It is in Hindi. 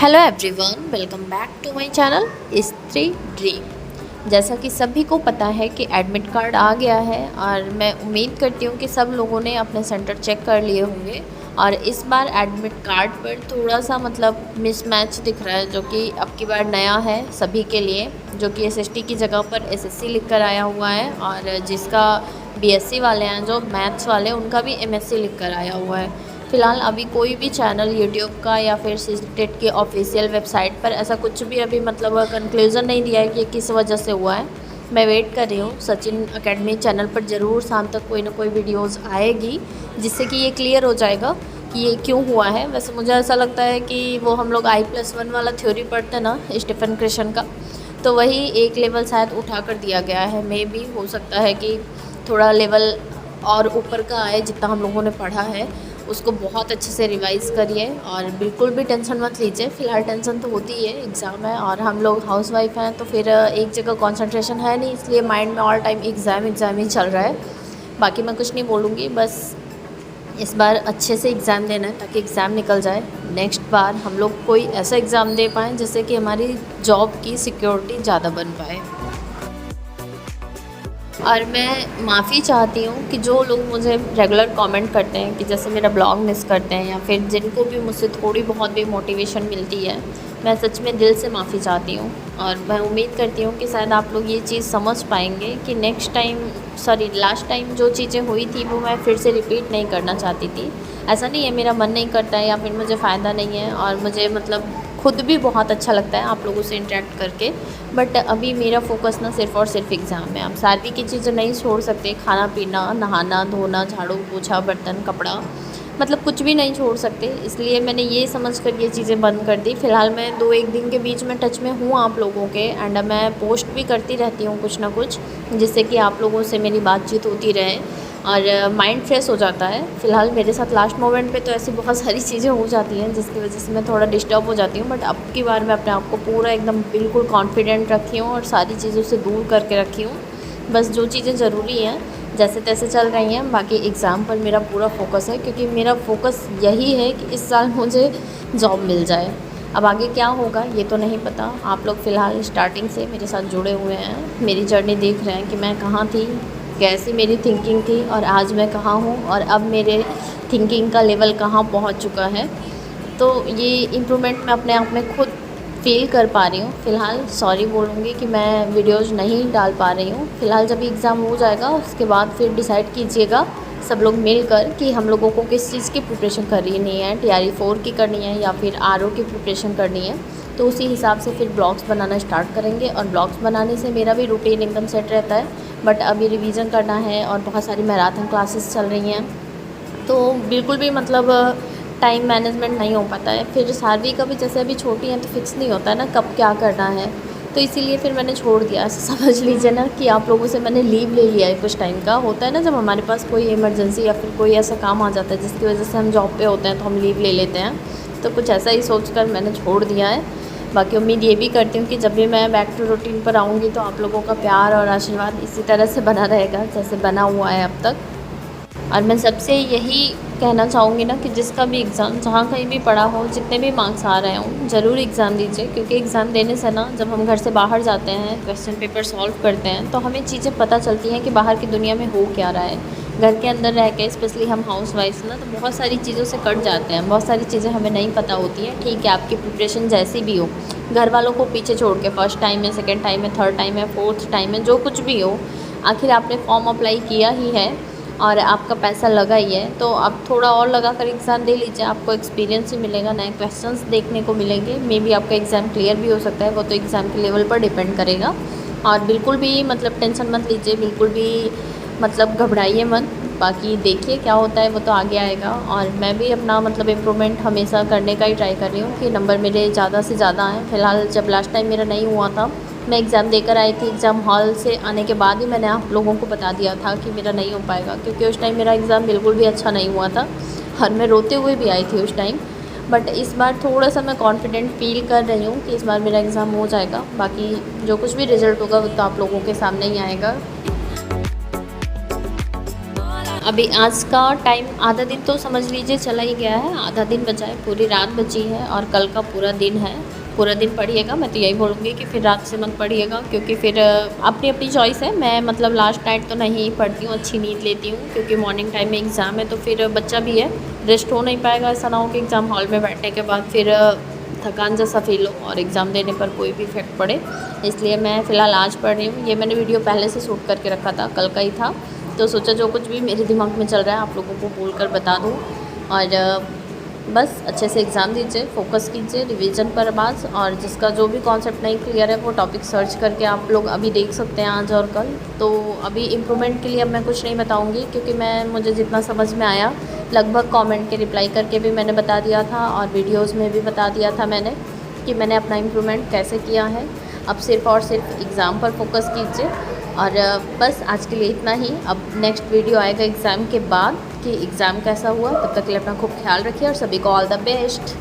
Hello everyone, welcome back to my channel Stree dream. जैसा कि सभी को पता है कि एडमिट कार्ड आ गया है और मैं उम्मीद करती हूँ कि सब लोगों ने अपने सेंटर चेक कर लिए होंगे। और इस बार एडमिट कार्ड पर थोड़ा सा मिसमैच दिख रहा है, जो कि अब की बार नया है सभी के लिए, जो कि एसएसटी की जगह पर एसएससी लिख कर आया हुआ है। और जिसका बीएससी वाले हैं, जो मैथ्स वाले, उनका भी एमएससी लिख कर आया हुआ है। फ़िलहाल अभी कोई भी चैनल यूट्यूब का या फिर सीटेट की ऑफिशियल वेबसाइट पर ऐसा कुछ भी अभी कंक्लूज़न नहीं दिया है कि किस वजह से हुआ है। मैं वेट कर रही हूँ। सचिन अकेडमी चैनल पर ज़रूर शाम तक कोई ना कोई वीडियोस आएगी, जिससे कि ये क्लियर हो जाएगा कि ये क्यों हुआ है। वैसे मुझे ऐसा लगता है कि वो हम लोग I+1 वाला थ्योरी पढ़ते हैं ना, स्टीफन क्रिशन का, तो वही एक लेवल शायद उठा कर दिया गया है। मे भी हो सकता है कि थोड़ा लेवल और ऊपर का आए। जितना हम लोगों ने पढ़ा है उसको बहुत अच्छे से रिवाइज़ करिए और बिल्कुल भी टेंशन मत लीजिए। फ़िलहाल टेंशन तो होती है, एग्ज़ाम है और हम लोग हाउसवाइफ हैं, तो फिर एक जगह कंसंट्रेशन है नहीं, इसलिए माइंड में ऑल टाइम एग्ज़ाम ही चल रहा है। बाकी मैं कुछ नहीं बोलूँगी, बस इस बार अच्छे से एग्ज़ाम देना है ताकि एग्ज़ाम निकल जाए। नेक्स्ट बार हम लोग कोई ऐसा एग्ज़ाम दे पाएँ जिससे कि हमारी जॉब की सिक्योरिटी ज़्यादा बन पाए। और मैं माफ़ी चाहती हूँ कि जो लोग मुझे रेगुलर कमेंट करते हैं, कि जैसे मेरा ब्लॉग मिस करते हैं या फिर जिनको भी मुझसे थोड़ी बहुत भी मोटिवेशन मिलती है, मैं सच में दिल से माफ़ी चाहती हूँ। और मैं उम्मीद करती हूँ कि शायद आप लोग ये चीज़ समझ पाएंगे कि लास्ट टाइम जो चीज़ें हुई थी वो मैं फिर से रिपीट नहीं करना चाहती थी। ऐसा नहीं है मेरा मन नहीं करता है या फिर मुझे फ़ायदा नहीं है, और मुझे खुद भी बहुत अच्छा लगता है आप लोगों से इंटरेक्ट करके। बट अभी मेरा फोकस ना सिर्फ़ और सिर्फ एग्ज़ाम में। आप सारी की चीज़ें नहीं छोड़ सकते, खाना पीना, नहाना धोना, झाड़ू पोछा, बर्तन, कपड़ा, कुछ भी नहीं छोड़ सकते। इसलिए मैंने ये समझ कर ये चीज़ें बंद कर दी। फ़िलहाल मैं 2-1 दिन के बीच में टच में हूँ आप लोगों के, एंड मैं पोस्ट भी करती रहती हूँ कुछ ना कुछ, जिससे कि आप लोगों से मेरी बातचीत होती रहे और माइंड फ्रेश हो जाता है। फ़िलहाल मेरे साथ लास्ट मोमेंट पे तो ऐसी बहुत सारी चीज़ें हो जाती हैं जिसकी वजह से मैं थोड़ा डिस्टर्ब हो जाती हूँ। बट अब की बार मैं अपने आप को पूरा एकदम बिल्कुल कॉन्फिडेंट रखी हूँ और सारी चीज़ों से दूर करके रखी हूँ। बस जो चीज़ें ज़रूरी हैं जैसे तैसे चल रही हैं, बाकी एग्ज़ाम पर मेरा पूरा फोकस है, क्योंकि मेरा फोकस यही है कि इस साल मुझे जॉब मिल जाए। अब आगे क्या होगा ये तो नहीं पता। आप लोग फ़िलहाल स्टार्टिंग से मेरे साथ जुड़े हुए हैं, मेरी जर्नी देख रहे हैं कि मैं कहाँ थी, कैसी मेरी थिंकिंग थी और आज मैं कहाँ हूँ, और अब मेरे थिंकिंग का लेवल कहाँ पहुँच चुका है। तो ये इम्प्रूवमेंट मैं अपने आप में खुद फ़ील कर पा रही हूँ। फ़िलहाल सॉरी बोलूँगी कि मैं वीडियोज़ नहीं डाल पा रही हूँ। फ़िलहाल जब एग्ज़ाम हो जाएगा उसके बाद फिर डिसाइड कीजिएगा सब लोग मिलकर कि हम लोगों को किस चीज़ की प्रिपरेशन करनी है, टीआरई 4 की करनी है या फिर आरओ की प्रिपरेशन करनी है। तो उसी हिसाब से फिर ब्लॉग्स बनाना स्टार्ट करेंगे, और ब्लॉग्स बनाने से मेरा भी रूटीन एकदम सेट रहता है। बट अभी रिवीजन करना है और बहुत सारी मैराथन क्लासेस चल रही हैं, तो बिल्कुल भी टाइम मैनेजमेंट नहीं हो पाता है। फिर सारवी का भी जैसे अभी छोटी है तो फिक्स नहीं होता है ना कब क्या करना है, तो इसीलिए फिर मैंने छोड़ दिया। समझ लीजिए ना कि आप लोगों से मैंने लीव ले लिया है कुछ टाइम का। होता है ना जब हमारे पास कोई इमरजेंसी या फिर कोई ऐसा काम आ जाता है जिसकी वजह से हम जॉब पे होते हैं तो हम लीव ले लेते हैं, तो कुछ ऐसा ही सोचकर मैंने छोड़ दिया है। बाकी उम्मीद ये भी करती हूँ कि जब भी मैं बैक टू रूटीन पर आऊँगी तो आप लोगों का प्यार और आशीर्वाद इसी तरह से बना रहेगा जैसे बना हुआ है अब तक। और मैं सबसे यही कहना चाहूँगी ना कि जिसका भी एग्ज़ाम जहाँ कहीं भी पढ़ा हो, जितने भी मार्क्स आ रहे हों, ज़रूर एग्ज़ाम दीजिए। क्योंकि एग्ज़ाम देने से ना जब हम घर से बाहर जाते हैं, क्वेश्चन पेपर सॉल्व करते हैं, तो हमें चीज़ें पता चलती हैं कि बाहर की दुनिया में हो क्या रहा है। घर के अंदर रह के स्पेशली हम हाउसवाइफ्स ना, तो बहुत सारी चीज़ों से कट जाते हैं, बहुत सारी चीज़ें हमें नहीं पता होती हैं। ठीक है, आपकी प्रिपरेशन जैसी भी हो, घर वालों को पीछे छोड़ के, फर्स्ट टाइम है, सेकेंड टाइम है, थर्ड टाइम है, फोर्थ टाइम है, जो कुछ भी हो, आखिर आपने फॉर्म अप्लाई किया ही है और आपका पैसा लगा ही है, तो आप थोड़ा और लगा कर एग्ज़ाम दे लीजिए। आपको एक्सपीरियंस भी मिलेगा, नए क्वेश्चंस देखने को मिलेंगे, मे बी आपका एग्ज़ाम क्लियर भी हो सकता है, वो तो एग्ज़ाम के लेवल पर डिपेंड करेगा। और बिल्कुल भी टेंशन मत लीजिए, बिल्कुल भी घबराइए मत। बाकी देखिए क्या होता है, वो तो आगे आएगा। और मैं भी अपना इम्प्रूवमेंट हमेशा करने का ही ट्राई कर रही हूँ कि नंबर मेरे ज़्यादा से ज़्यादा आएँ। फ़िलहाल जब लास्ट टाइम मेरा नहीं हुआ था, मैं एग्ज़ाम देकर आई थी, एग्ज़ाम हॉल से आने के बाद ही मैंने आप लोगों को बता दिया था कि मेरा नहीं हो पाएगा, क्योंकि उस टाइम मेरा एग्ज़ाम बिल्कुल भी अच्छा नहीं हुआ था और मैं रोते हुए भी आई थी उस टाइम। बट इस बार थोड़ा सा मैं कॉन्फिडेंट फ़ील कर रही हूँ कि इस बार मेरा एग्ज़ाम हो जाएगा। बाकी जो कुछ भी रिज़ल्ट होगा वो तो आप लोगों के सामने ही आएगा। अभी आज का टाइम आधा दिन तो समझ लीजिए चला ही गया है, आधा दिन बचा है, पूरी रात बची है और कल का पूरा दिन है। पूरा दिन पढ़िएगा, मैं तो यही बोलूँगी कि फिर रात से मत पढ़िएगा, क्योंकि फिर अपनी अपनी चॉइस है। मैं मतलब लास्ट नाइट तो नहीं पढ़ती हूँ, अच्छी नींद लेती हूँ, क्योंकि मॉर्निंग टाइम में एग्ज़ाम है तो फिर बच्चा भी है, रेस्ट हो नहीं पाएगा। ऐसा ना हो कि एग्ज़ाम हॉल में बैठने के बाद फिर थकान जैसा फील हो और एग्ज़ाम देने पर कोई भी इफेक्ट पड़े। इसलिए मैं फ़िलहाल आज पढ़ रही हूँ। ये मैंने वीडियो पहले से शूट करके रखा था, कल का ही था, तो सोचा जो कुछ भी मेरे दिमाग में चल रहा है आप लोगों को बोल कर बता दूँ। और बस अच्छे से एग्ज़ाम दीजिए, फोकस कीजिए रिवीजन पर बस, और जिसका जो भी कॉन्सेप्ट नहीं क्लियर है वो टॉपिक सर्च करके आप लोग अभी देख सकते हैं आज और कल। तो अभी इम्प्रूवमेंट के लिए अब मैं कुछ नहीं बताऊंगी, क्योंकि मुझे जितना समझ में आया लगभग कमेंट के रिप्लाई करके भी मैंने बता दिया था और वीडियोज़ में भी बता दिया था मैंने कि मैंने अपना इम्प्रूवमेंट कैसे किया है। अब सिर्फ़ और सिर्फ एग्ज़ाम पर फोकस कीजिए। और बस आज के लिए इतना ही। अब नेक्स्ट वीडियो आएगा एग्ज़ाम के बाद कि एग्ज़ाम कैसा हुआ। तब तक के लिए अपना खूब ख्याल रखिए और सभी को ऑल द बेस्ट।